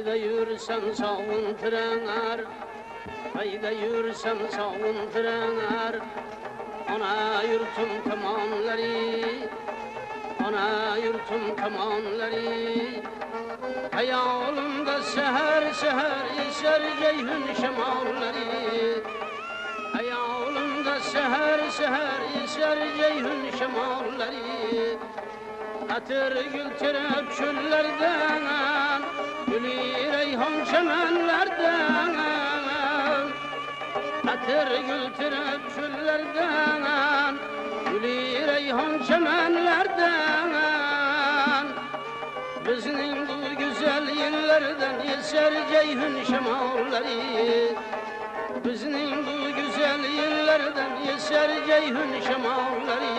Hayda yürüsem sağın trener, hayda yürüsem sağın trener. Ana yurtum kamanları, ana yurtum kamanları. Hayalımda seher seher eser ceyhun şemalları. Hayalımda seher seher eser ceyhun şemalları. Hatır gültürüp çöllerden, gülü reyhan çemenlerden. Hatır gültürüp çöllerden, gülü reyhan çemenlerden. Bizning bu güzel yerlerden eser ceyhun şemalları. Bizning bu güzel yerlerden eser ceyhun şemalları.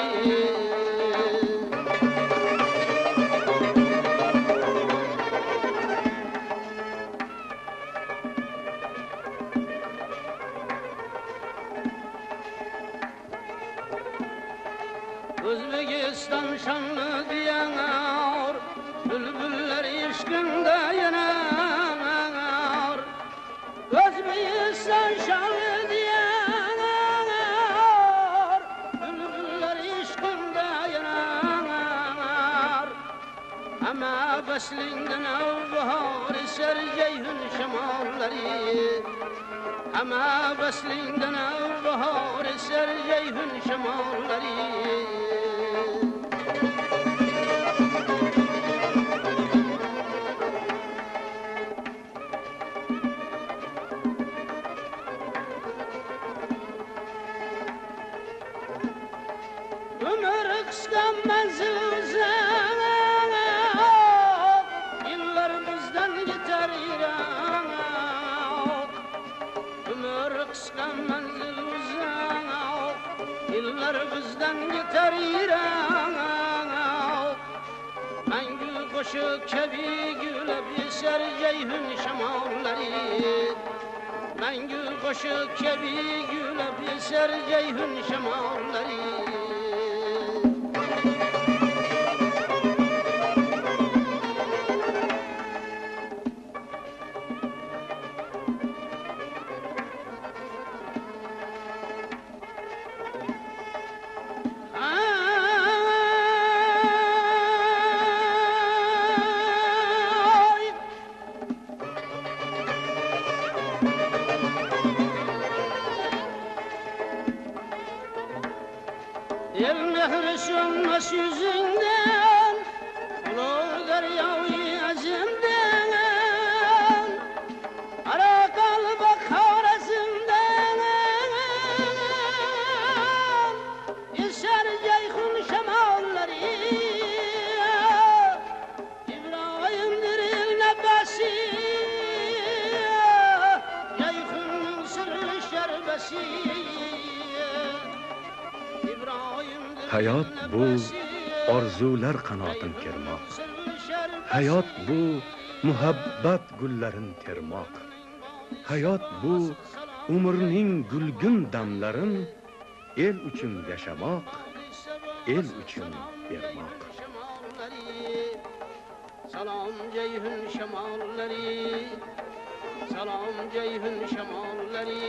Özbekistan şanlı diyanar, bülbüller işkinde yanar. Özbekistan şanlı diyanar, bülbüller işkinde yanar. Ama beslinden avbahar eser ceyhun şemalları. Ama beslinden avbahar eser ceyhun şemalları. Ömür kıskan menzil uzak, yıllar bizden yeter irak. Ömür kıskan menzil uzak, yıllar bizden yeter irak. Ben gül koşup kebi gülüp eser ceyhun şemalları. Ben gül koşup kebi gülüp eser ceyhun şemalları. El mehri sönmez yüzünden, ulu deryayı azimden. Ara kalba kavresimden, eser ceyhun şemalları. İbrahim'dir el nefesi, ceyhunun sırrı şerbesi. Hayot bu orzular qanotin kermoq. Hayot bu muhabbat gullarin termoq. Hayot bu umrning gulgun damlarin el uchun yashamoq, el uchun bermoq. Salam ceyhun şemalları, salam ceyhun şemalları.